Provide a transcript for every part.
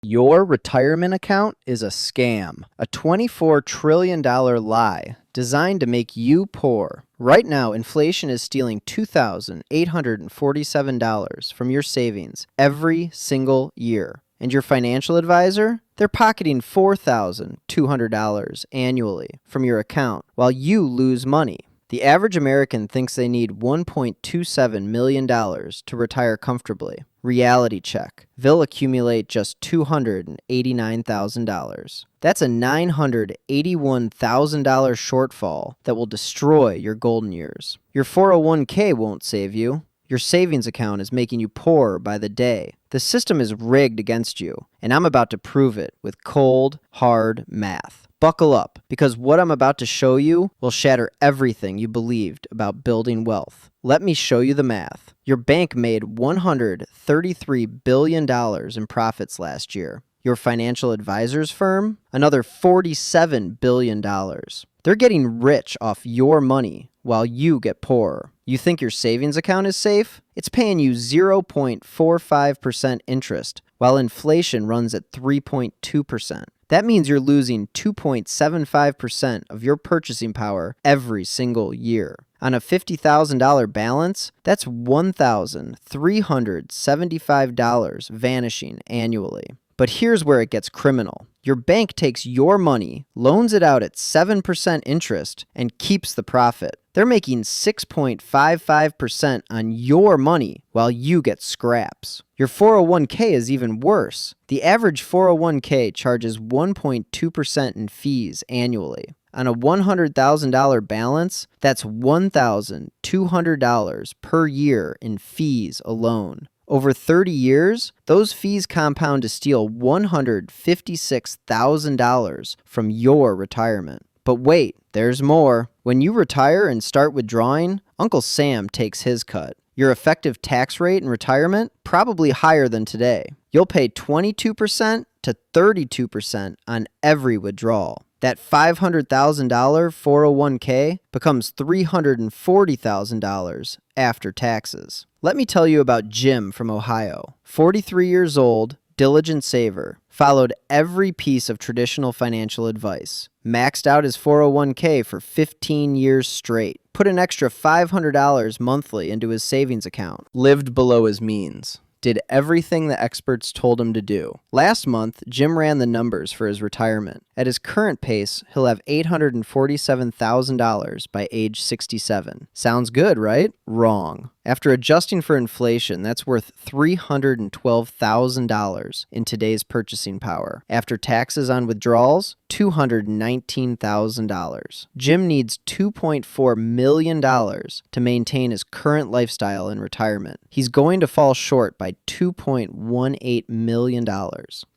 Your retirement account is a scam, a $24 trillion lie designed to make you poor. Right now, inflation is stealing $2,847 from your savings every single year. And your financial advisor? They're pocketing $4,200 annually from your account while you lose money. The average American thinks they need $1.27 million to retire comfortably. Reality check. They'll accumulate just $289,000. That's a $981,000 shortfall that will destroy your golden years. Your 401k won't save you. Your savings account is making you poorer by the day. The system is rigged against you, and I'm about to prove it with cold, hard math. Buckle up, because what I'm about to show you will shatter everything you believed about building wealth. Let me show you the math. Your bank made $133 billion in profits last year. Your financial advisor's firm? Another $47 billion. They're getting rich off your money while you get poorer. You think your savings account is safe? It's paying you 0.45% interest, while inflation runs at 3.2%. That means you're losing 2.75% of your purchasing power every single year. On a $50,000 balance, that's $1,375 vanishing annually. But here's where it gets criminal. Your bank takes your money, loans it out at 7% interest, and keeps the profit. They're making 6.55% on your money while you get scraps. Your 401k is even worse. The average 401k charges 1.2% in fees annually. On a $100,000 balance, that's $1,200 per year in fees alone. Over 30 years, those fees compound to steal $156,000 from your retirement. But wait, there's more. When you retire and start withdrawing, Uncle Sam takes his cut. Your effective tax rate in retirement? Probably higher than today. You'll pay 22% to 32% on every withdrawal. That $500,000 401k becomes $340,000 after taxes. Let me tell you about Jim from Ohio. 43 years old, diligent saver, followed every piece of traditional financial advice, maxed out his 401k for 15 years straight, put an extra $500 monthly into his savings account, lived below his means, did everything the experts told him to do. Last month, Jim ran the numbers for his retirement. At his current pace, he'll have $847,000 by age 67. Sounds good, right? Wrong. After adjusting for inflation, that's worth $312,000 in today's purchasing power. After taxes on withdrawals, $219,000. Jim needs $2.4 million to maintain his current lifestyle in retirement. He's going to fall short by $2.18 million.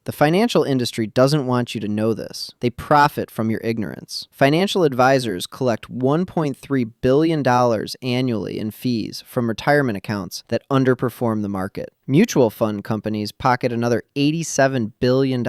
The financial industry doesn't want you to know this. They profit from your ignorance. Financial advisors collect $1.3 billion annually in fees from retirement accounts that underperform the market. Mutual fund companies pocket another $87 billion.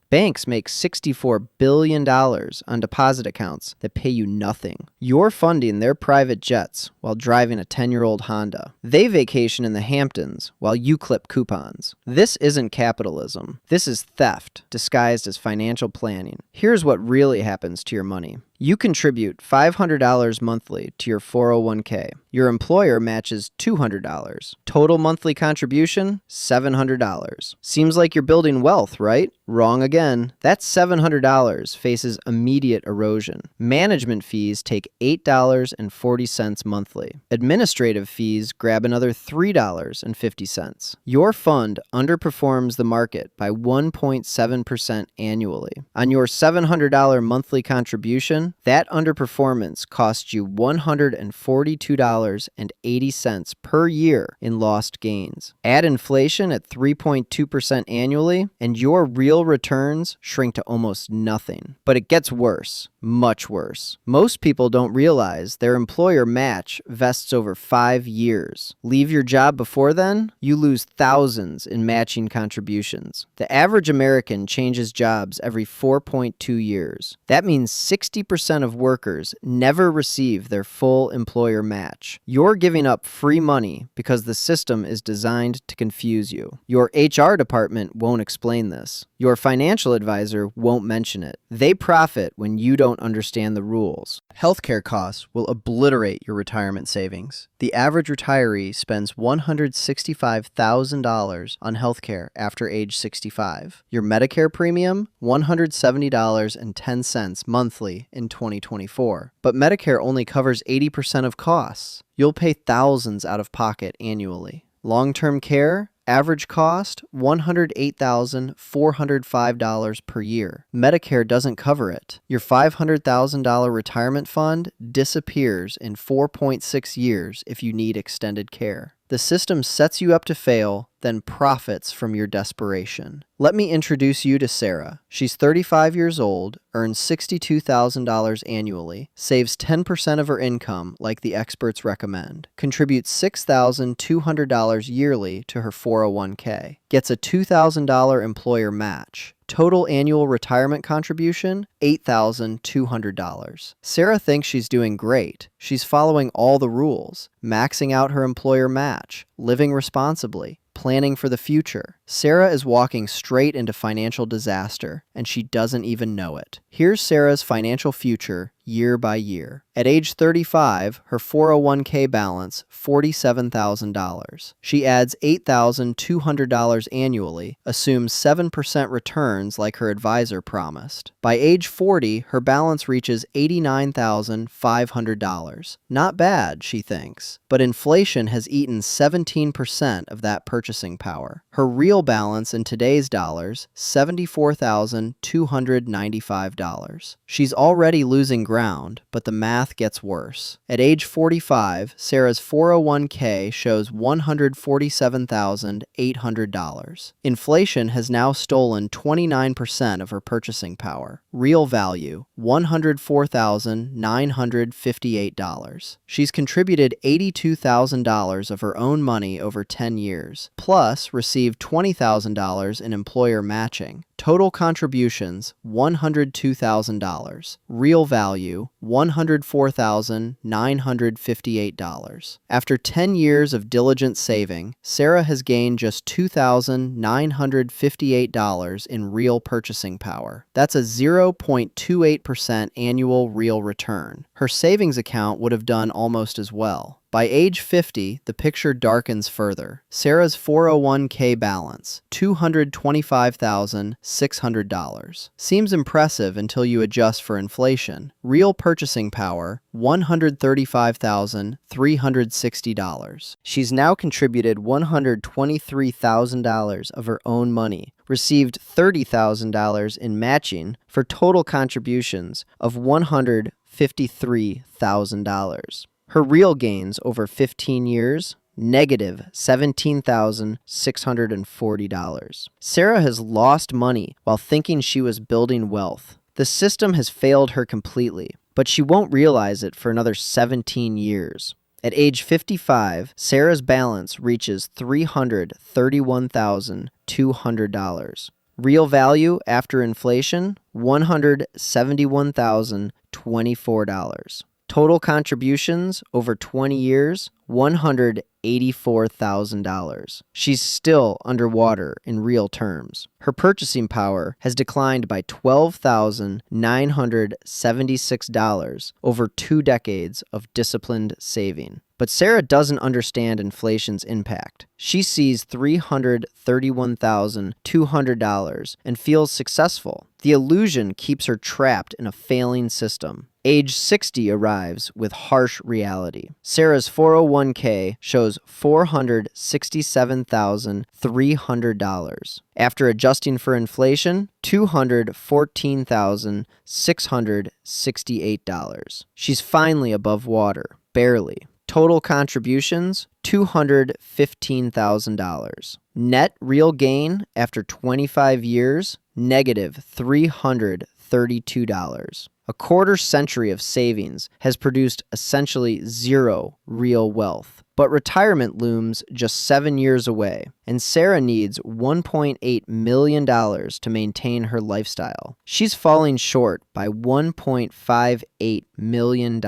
Banks make $64 billion on deposit accounts that pay you nothing. You're funding their private jets while driving a 10-year-old Honda. They vacation in the Hamptons while you clip coupons. This isn't capitalism. This is theft disguised as financial planning. Here's what really happens to your money. You contribute $500 monthly to your 401k. Your employer matches $200. Total monthly contribution, $700. Seems like you're building wealth, right? Wrong again. That $700 faces immediate erosion. Management fees take $8.40 monthly. Administrative fees grab another $3.50. Your fund underperforms the market by 1.7% annually. On your $700 monthly contribution, that underperformance costs you $142.80 per year in lost gains. Add inflation at 3.2% annually, and your real real returns shrink to almost nothing. But it gets worse, much worse. Most people don't realize their employer match vests over 5 years. Leave your job before then, you lose thousands in matching contributions. The average American changes jobs every 4.2 years. That means 60% of workers never receive their full employer match. You're giving up free money because the system is designed to confuse you. Your HR department won't explain this. Your financial advisor won't mention it. They profit when you don't understand the rules. Healthcare costs will obliterate your retirement savings. The average retiree spends $165,000 on healthcare after age 65. Your Medicare premium, $170.10 monthly in 2024. But Medicare only covers 80% of costs. You'll pay thousands out of pocket annually. Long-term care, average cost, $108,405 per year. Medicare doesn't cover it. Your $500,000 retirement fund disappears in 4.6 years if you need extended care. The system sets you up to fail, then profits from your desperation. Let me introduce you to Sarah. She's 35 years old, earns $62,000 annually, saves 10% of her income like the experts recommend, contributes $6,200 yearly to her 401k, gets a $2,000 employer match. Total annual retirement contribution, $8,200. Sarah thinks she's doing great. She's following all the rules, maxing out her employer match, living responsibly, planning for the future. Sarah is walking straight into financial disaster, and she doesn't even know it. Here's Sarah's financial future year by year. At age 35, her 401k balance, $47,000. She adds $8,200 annually, assumes 7% returns like her advisor promised. By age 40, her balance reaches $89,500. Not bad, she thinks, but inflation has eaten 17% of that purchasing power. Her real balance in today's dollars, $74,295. She's already losing ground, but the math gets worse. At age 45, Sarah's 401k shows $147,800. Inflation has now stolen 29% of her purchasing power. Real value, $104,958. She's contributed $82,000 of her own money over 10 years, plus received $20,000 in employer matching. Total contributions, $102,000. Real value, $104,958. After 10 years of diligent saving, Sarah has gained just $2,958 in real purchasing power. That's a 0.28% annual real return. Her savings account would have done almost as well. By age 50, the picture darkens further. Sarah's 401k balance, $225,600. Seems impressive until you adjust for inflation. Real purchasing power, $135,360. She's now contributed $123,000 of her own money, received $30,000 in matching for total contributions of $153,000. Her real gains over 15 years, negative $17,640. Sarah has lost money while thinking she was building wealth. The system has failed her completely, but she won't realize it for another 17 years. At age 55, Sarah's balance reaches $331,200. Real value after inflation, $171,024. Total contributions over 20 years, $184,000. She's still underwater in real terms. Her purchasing power has declined by $12,976 over 2 decades of disciplined saving. But Sarah doesn't understand inflation's impact. She sees $331,200 and feels successful. The illusion keeps her trapped in a failing system. Age 60 arrives with harsh reality. Sarah's 401k shows $467,300. After adjusting for inflation, $214,668. She's finally above water, barely. Total contributions, $215,000. Net real gain after 25 years, negative $332. A quarter century of savings has produced essentially zero real wealth. But retirement looms just 7 years away, and Sarah needs $1.8 million to maintain her lifestyle. She's falling short by $1.58 million.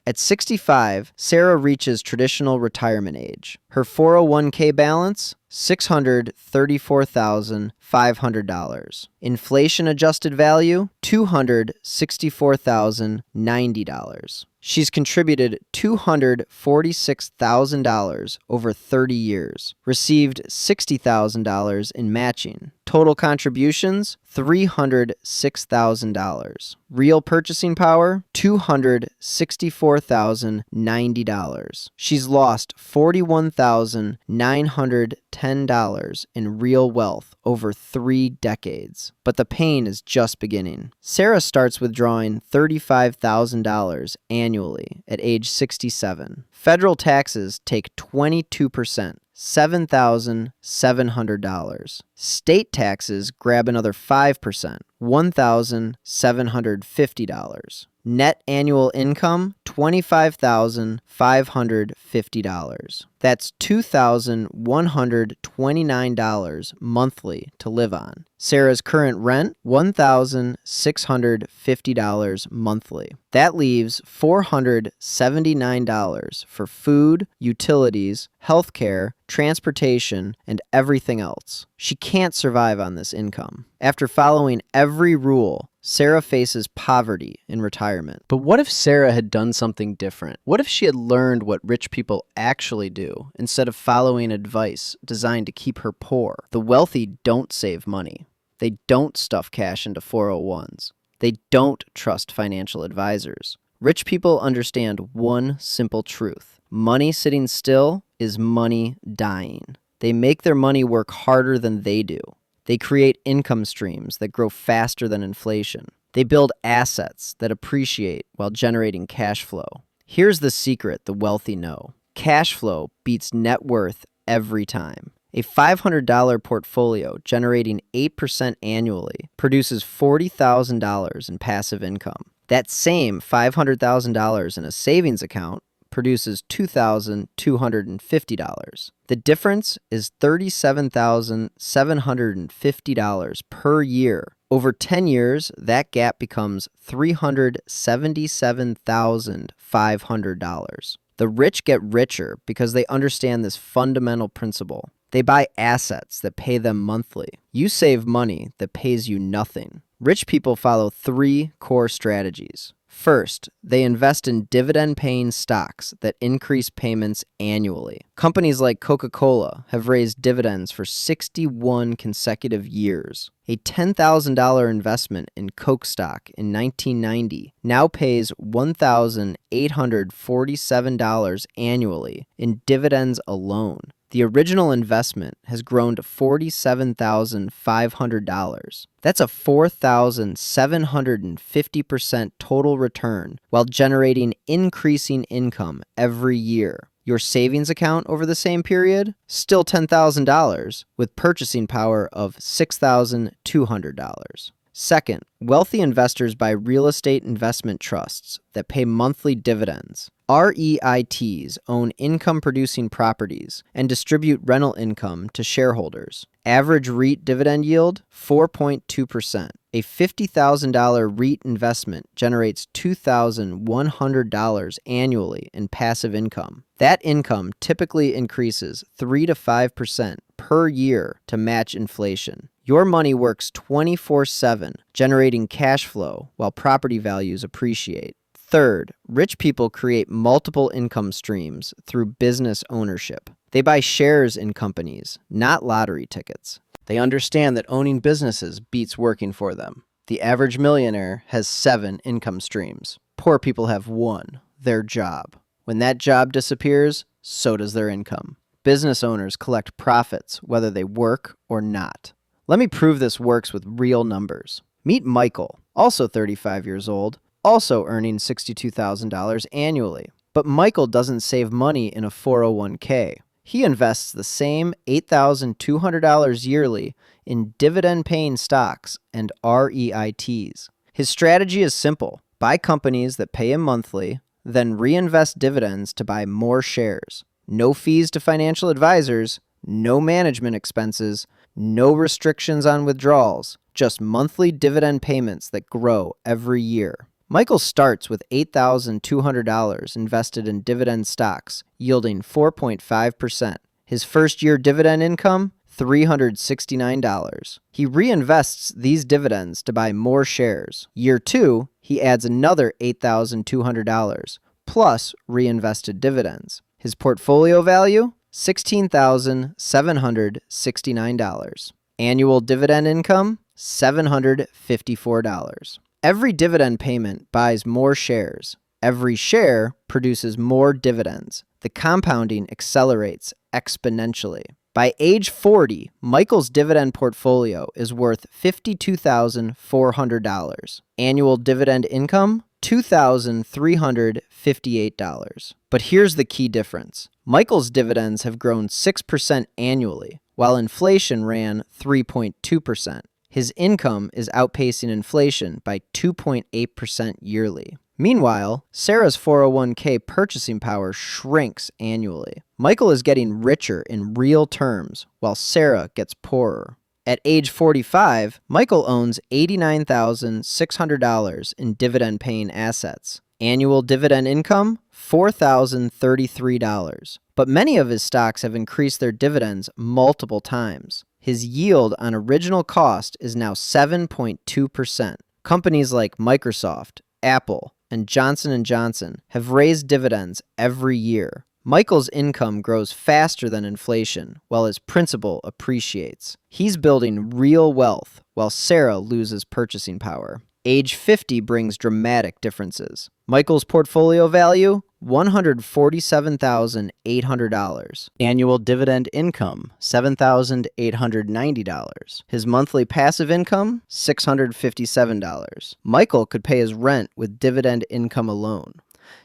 At 65, Sarah reaches traditional retirement age. Her 401k balance, $634,500. Inflation-adjusted value, $264,090. She's contributed $246,000 over 30 years, received $60,000 in matching. Total contributions, $306,000. Real purchasing power, $264,090. She's lost $41,910 in real wealth over 3 decades. But the pain is just beginning. Sarah starts withdrawing $35,000 annually at age 67. Federal taxes take 22%. $7,700. State taxes grab another 5%, $1,750. Net annual income, $25,550. That's $2,129 monthly to live on. Sarah's current rent, $1,650 monthly. That leaves $479 for food, utilities, healthcare, transportation, and everything else. She can't survive on this income. After following every rule, Sarah faces poverty in retirement. But what if Sarah had done something different? What if she had learned what rich people actually do instead of following advice designed to keep her poor? The wealthy don't save money. They don't stuff cash into 401s. They don't trust financial advisors. Rich people understand one simple truth. Money sitting still is money dying. They make their money work harder than they do. They create income streams that grow faster than inflation. They build assets that appreciate while generating cash flow. Here's the secret the wealthy know. Cash flow beats net worth every time. A $500 portfolio generating 8% annually produces $40,000 in passive income. That same $500,000 in a savings account produces $2,250. The difference is $37,750 per year. Over 10 years, that gap becomes $377,500. The rich get richer because they understand this fundamental principle. They buy assets that pay them monthly. You save money that pays you nothing. Rich people follow 3 core strategies. First, they invest in dividend-paying stocks that increase payments annually. Companies like Coca-Cola have raised dividends for 61 consecutive years. A $10,000 investment in Coke stock in 1990 now pays $1,847 annually in dividends alone. The original investment has grown to $47,500. That's a 4,750% total return while generating increasing income every year. Your savings account over the same period? Still $10,000 with purchasing power of $6,200. Second, wealthy investors buy real estate investment trusts that pay monthly dividends. REITs own income-producing properties and distribute rental income to shareholders. Average REIT dividend yield, 4.2%. A $50,000 REIT investment generates $2,100 annually in passive income. That income typically increases 3 to 5% per year to match inflation. Your money works 24/7, generating cash flow while property values appreciate. Third, rich people create multiple income streams through business ownership. They buy shares in companies, not lottery tickets. They understand that owning businesses beats working for them. The average millionaire has 7 income streams. Poor people have 1, their job. When that job disappears, so does their income. Business owners collect profits whether they work or not. Let me prove this works with real numbers. Meet Michael, also 35 years old, also earning $62,000 annually. But Michael doesn't save money in a 401k. He invests the same $8,200 yearly in dividend-paying stocks and REITs. His strategy is simple. Buy companies that pay him monthly, then reinvest dividends to buy more shares. No fees to financial advisors, no management expenses, no restrictions on withdrawals, just monthly dividend payments that grow every year. Michael starts with $8,200 invested in dividend stocks, yielding 4.5%. His first-year dividend income, $369. He reinvests these dividends to buy more shares. Year 2, he adds another $8,200, plus reinvested dividends. His portfolio value, $16,769. Annual dividend income, $754. Every dividend payment buys more shares. Every share produces more dividends. The compounding accelerates exponentially. By age 40, Michael's dividend portfolio is worth $52,400. Annual dividend income, $2,358. But here's the key difference. Michael's dividends have grown 6% annually, while inflation ran 3.2%. His income is outpacing inflation by 2.8% yearly. Meanwhile, Sarah's 401k purchasing power shrinks annually. Michael is getting richer in real terms, while Sarah gets poorer. At age 45, Michael owns $89,600 in dividend-paying assets. Annual dividend income, $4,033. But many of his stocks have increased their dividends multiple times. His yield on original cost is now 7.2%. Companies like Microsoft, Apple, and Johnson & Johnson have raised dividends every year. Michael's income grows faster than inflation, while his principal appreciates. He's building real wealth, while Sarah loses purchasing power. Age 50 brings dramatic differences. Michael's portfolio value, $147,800. Annual dividend income, $7,890. His monthly passive income, $657. Michael could pay his rent with dividend income alone.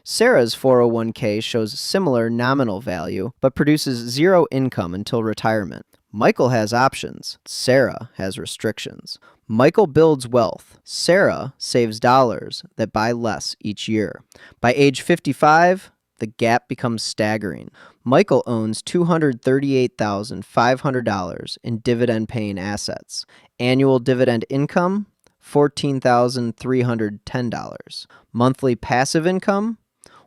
Sarah's 401k shows similar nominal value, but produces zero income until retirement. Michael has options. Sarah has restrictions. Michael builds wealth. Sarah saves dollars that buy less each year. By age 55, the gap becomes staggering. Michael owns $238,500 in dividend-paying assets. Annual dividend income, $14,310. Monthly passive income,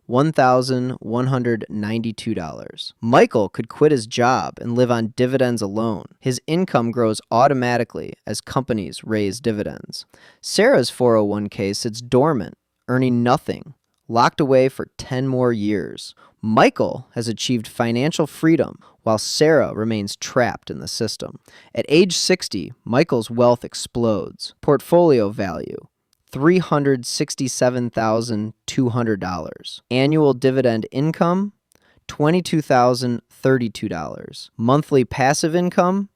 $1,192. Michael could quit his job and live on dividends alone. His income grows automatically as companies raise dividends. Sarah's 401k sits dormant, earning nothing, locked away for 10 more years. Michael has achieved financial freedom while Sarah remains trapped in the system. At age 60, Michael's wealth explodes. Portfolio value, $367,200. Annual dividend income, $22,032. Monthly passive income,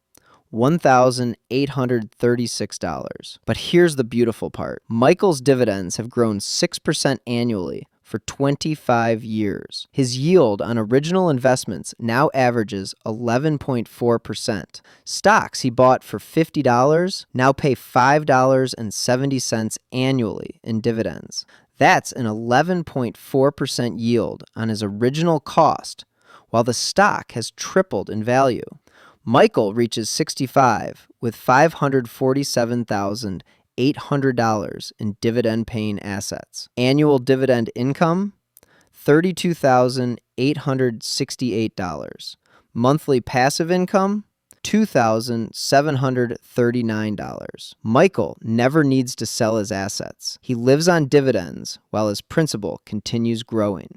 $1,836. But here's the beautiful part. Michael's dividends have grown 6% annually for 25 years. His yield on original investments now averages 11.4%. Stocks he bought for $50 now pay $5.70 annually in dividends. That's an 11.4% yield on his original cost, while the stock has tripled in value. Michael reaches 65 with $547,800 in dividend-paying assets. Annual dividend income, $32,868. Monthly passive income, $2,739. Michael never needs to sell his assets. He lives on dividends while his principal continues growing.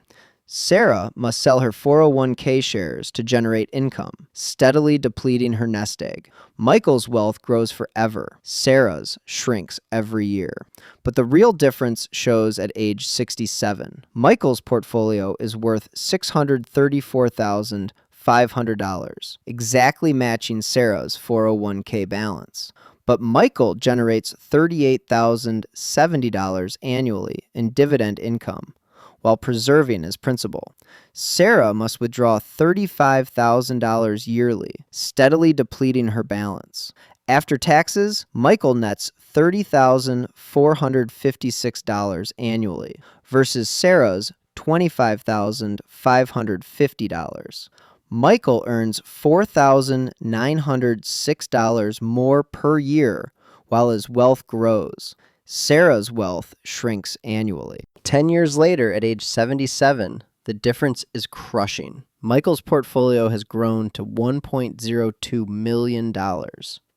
Sarah must sell her 401k shares to generate income, steadily depleting her nest egg. Michael's wealth grows forever. Sarah's shrinks every year. But the real difference shows at age 67. Michael's portfolio is worth $634,500, exactly matching Sarah's 401k balance. But Michael generates $38,070 annually in dividend income, while preserving his principal. Sarah must withdraw $35,000 yearly, steadily depleting her balance. After taxes, Michael nets $30,456 annually versus Sarah's $25,550. Michael earns $4,906 more per year while his wealth grows. Sarah's wealth shrinks annually. 10 years later, at age 77, the difference is crushing. Michael's portfolio has grown to $1.02 million.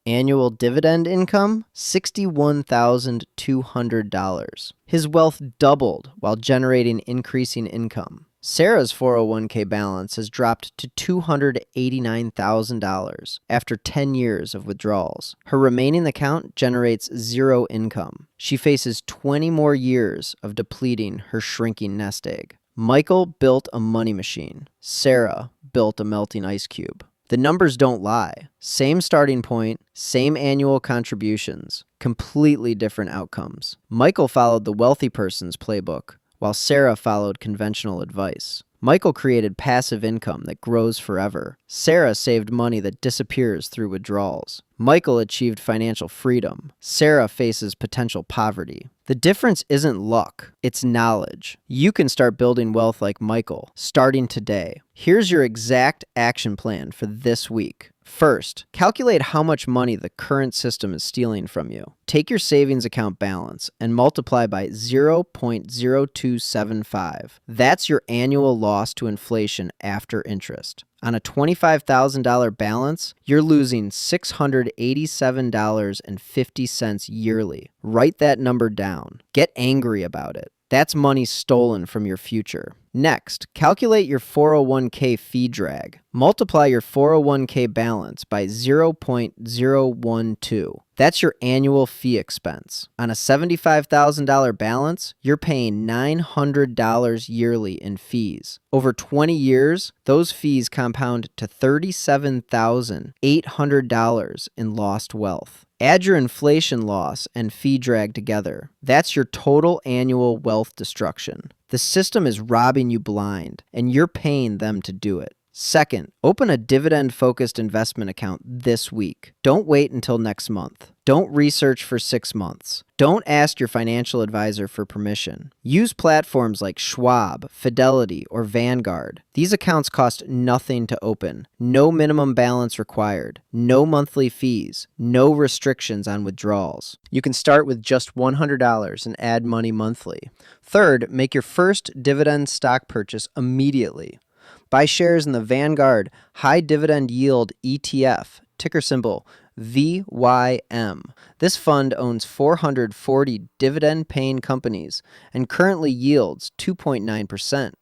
Annual dividend income, $61,200. His wealth doubled while generating increasing income. Sarah's 401k balance has dropped to $289,000 after 10 years of withdrawals. Her remaining account generates zero income. She faces 20 more years of depleting her shrinking nest egg. Michael built a money machine. Sarah built a melting ice cube. The numbers don't lie. Same starting point, same annual contributions, completely different outcomes. Michael followed the wealthy person's playbook, while Sarah followed conventional advice. Michael created passive income that grows forever. Sarah saved money that disappears through withdrawals. Michael achieved financial freedom. Sarah faces potential poverty. The difference isn't luck, it's knowledge. You can start building wealth like Michael, starting today. Here's your exact action plan for this week. First, calculate how much money the current system is stealing from you. Take your savings account balance and multiply by 0.0275. That's your annual loss to inflation after interest. On a $25,000 balance, you're losing $687.50 yearly. Write that number down. Get angry about it. That's money stolen from your future. Next, calculate your 401k fee drag. Multiply your 401k balance by 0.012. That's your annual fee expense. On a $75,000 balance, you're paying $900 yearly in fees. Over 20 years, those fees compound to $37,800 in lost wealth. Add your inflation loss and fee drag together. That's your total annual wealth destruction. The system is robbing you blind, and you're paying them to do it. Second, open a dividend-focused investment account this week. Don't wait until next month. Don't research for 6 months. Don't ask your financial advisor for permission. Use platforms like Schwab, Fidelity, or Vanguard. These accounts cost nothing to open. No minimum balance required. No monthly fees. No restrictions on withdrawals. You can start with just $100 and add money monthly. Third, make your first dividend stock purchase immediately. Buy shares in the Vanguard High Dividend Yield ETF, ticker symbol VYM. This fund owns 440 dividend-paying companies and currently yields 2.9%.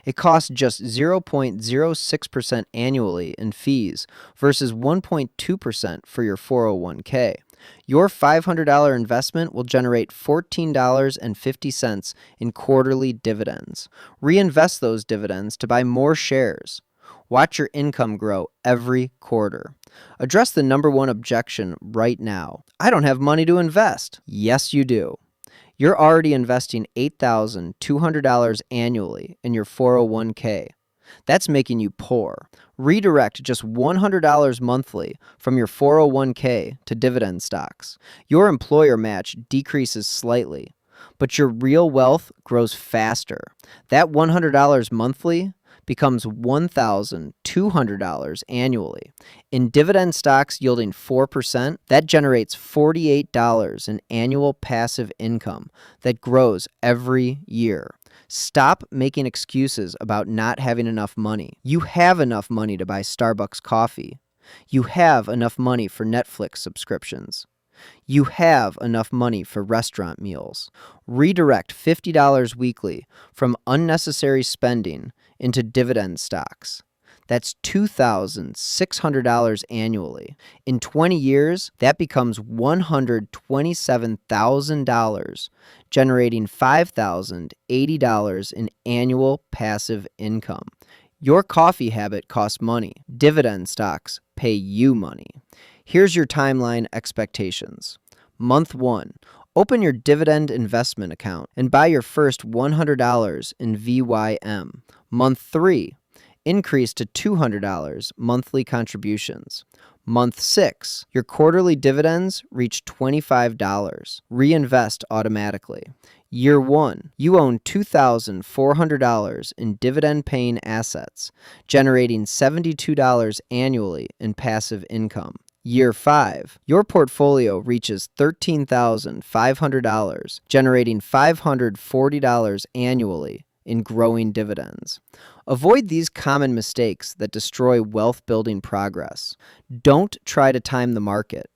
It costs just 0.06% annually in fees versus 1.2% for your 401k. Your $500 investment will generate $14.50 in quarterly dividends. Reinvest those dividends to buy more shares. Watch your income grow every quarter. Address the number one objection right now. I don't have money to invest. Yes, you do. You're already investing $8,200 annually in your 401k. That's making you poor. Redirect just $100 monthly from your 401k to dividend stocks. Your employer match decreases slightly, but your real wealth grows faster. That $100 monthly becomes $1,200 annually. In dividend stocks yielding 4%, that generates $48 in annual passive income that grows every year. Stop making excuses about not having enough money. You have enough money to buy Starbucks coffee. You have enough money for Netflix subscriptions. You have enough money for restaurant meals. Redirect $50 weekly from unnecessary spending into dividend stocks. That's $2,600 annually. In 20 years, that becomes $127,000, generating $5,080 in annual passive income. Your coffee habit costs money. Dividend stocks pay you money. Here's your timeline expectations. Month 1, Open your Dividend investment account and buy your first $100 in VYM. Month 3, increase to $200 monthly contributions. Month 6, your quarterly dividends reach $25. Reinvest automatically. Year 1, you own $2,400 in dividend-paying assets, generating $72 annually in passive income. Year 5, your portfolio reaches $13,500, generating $540 annually in growing dividends. Avoid these common mistakes that destroy wealth-building progress. Don't try to time the market.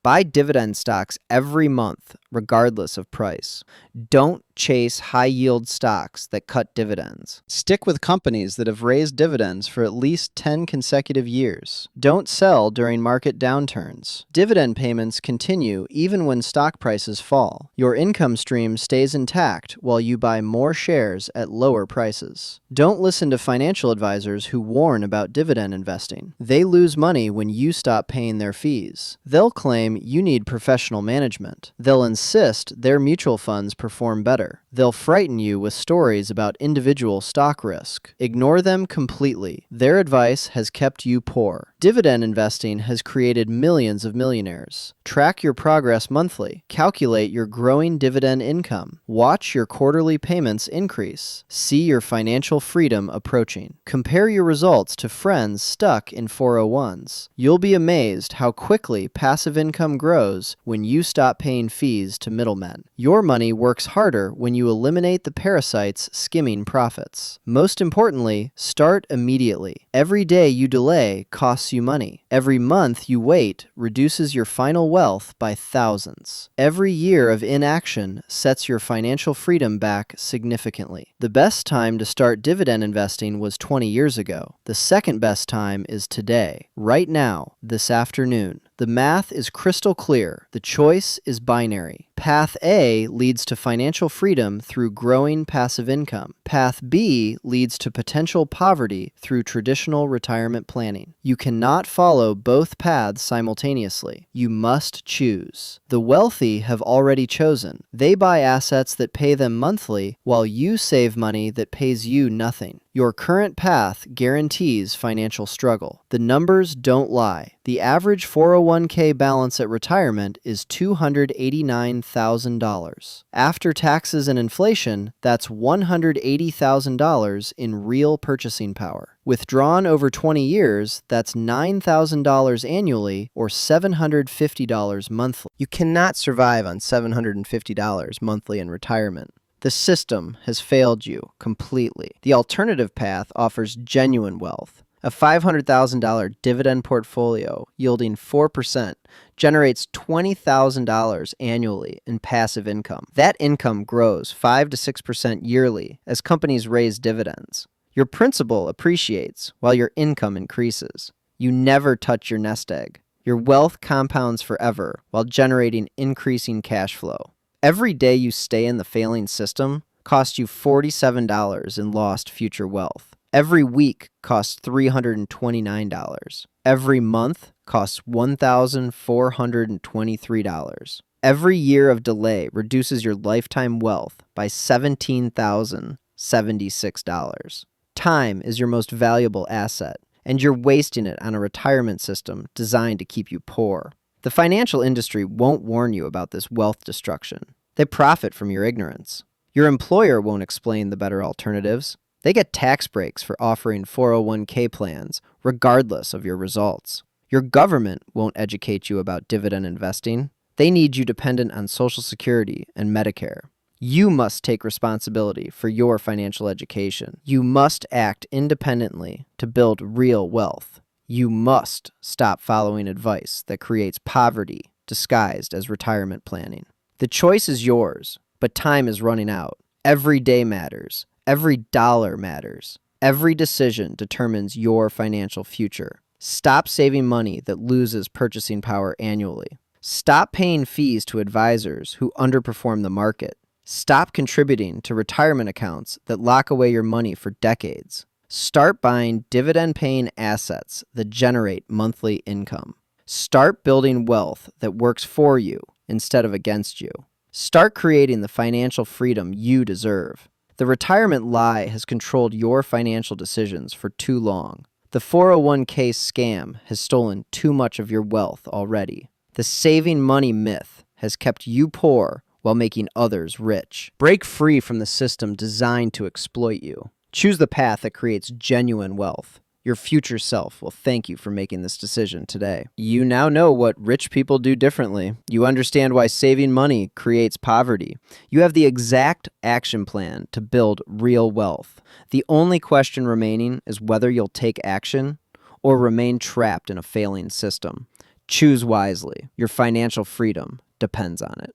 Buy dividend stocks every month, regardless of price. Don't chase high-yield stocks that cut dividends. Stick with companies that have raised dividends for at least 10 consecutive years. Don't sell during market downturns. Dividend payments continue even when stock prices fall. Your income stream stays intact while you buy more shares at lower prices. Don't listen to financial advisors who warn about dividend investing. They lose money when you stop paying their fees. They'll claim you need professional management. They'll insist their mutual funds perform better. They'll frighten you with stories about individual stock risk. Ignore them completely. Their advice has kept you poor. Dividend investing has created millions of millionaires. Track your progress monthly. Calculate your growing dividend income. Watch your quarterly payments increase. See your financial freedom approaching. Compare your results to friends stuck in 401s. You'll be amazed how quickly passive income grows when you stop paying fees to middlemen. Your money works harder when you eliminate the parasites skimming profits. Most importantly, start immediately. Every day you delay costs you money. Every month you wait reduces your final wealth by thousands. Every year of inaction sets your financial freedom back significantly. The best time to start dividend investing was 20 years ago. The second best time is today, right now, this afternoon. The math is crystal clear. The choice is binary. Path A leads to financial freedom through growing passive income. Path B leads to potential poverty through traditional retirement planning. You cannot follow both paths simultaneously. You must choose. The wealthy have already chosen. They buy assets that pay them monthly, while you save money that pays you nothing. Your current path guarantees financial struggle. The numbers don't lie. The average 401k balance at retirement is $289,000. After taxes and inflation, that's $180,000 in real purchasing power. Withdrawn over 20 years, that's $9,000 annually or $750 monthly. You cannot survive on $750 monthly in retirement. The system has failed you completely. The alternative path offers genuine wealth. A $500,000 dividend portfolio yielding 4% generates $20,000 annually in passive income. That income grows 5 to 6% yearly as companies raise dividends. Your principal appreciates while your income increases. You never touch your nest egg. Your wealth compounds forever while generating increasing cash flow. Every day you stay in the failing system costs you $47 in lost future wealth. Every week costs $329. Every month costs $1,423. Every year of delay reduces your lifetime wealth by $17,076. Time is your most valuable asset, and you're wasting it on a retirement system designed to keep you poor. The financial industry won't warn you about this wealth destruction. They profit from your ignorance. Your employer won't explain the better alternatives. They get tax breaks for offering 401k plans, regardless of your results. Your government won't educate you about dividend investing. They need you dependent on Social Security and Medicare. You must take responsibility for your financial education. You must act independently to build real wealth. You must stop following advice that creates poverty disguised as retirement planning. The choice is yours, but time is running out. Every day matters. Every dollar matters. Every decision determines your financial future. Stop saving money that loses purchasing power annually. Stop paying fees to advisors who underperform the market. Stop contributing to retirement accounts that lock away your money for decades. Start buying dividend-paying assets that generate monthly income. Start building wealth that works for you instead of against you. Start creating the financial freedom you deserve. The retirement lie has controlled your financial decisions for too long. The 401k scam has stolen too much of your wealth already. The saving money myth has kept you poor while making others rich. Break free from the system designed to exploit you. Choose the path that creates genuine wealth. Your future self will thank you for making this decision today. You now know what rich people do differently. You understand why saving money creates poverty. You have the exact action plan to build real wealth. The only question remaining is whether you'll take action or remain trapped in a failing system. Choose wisely. Your financial freedom depends on it.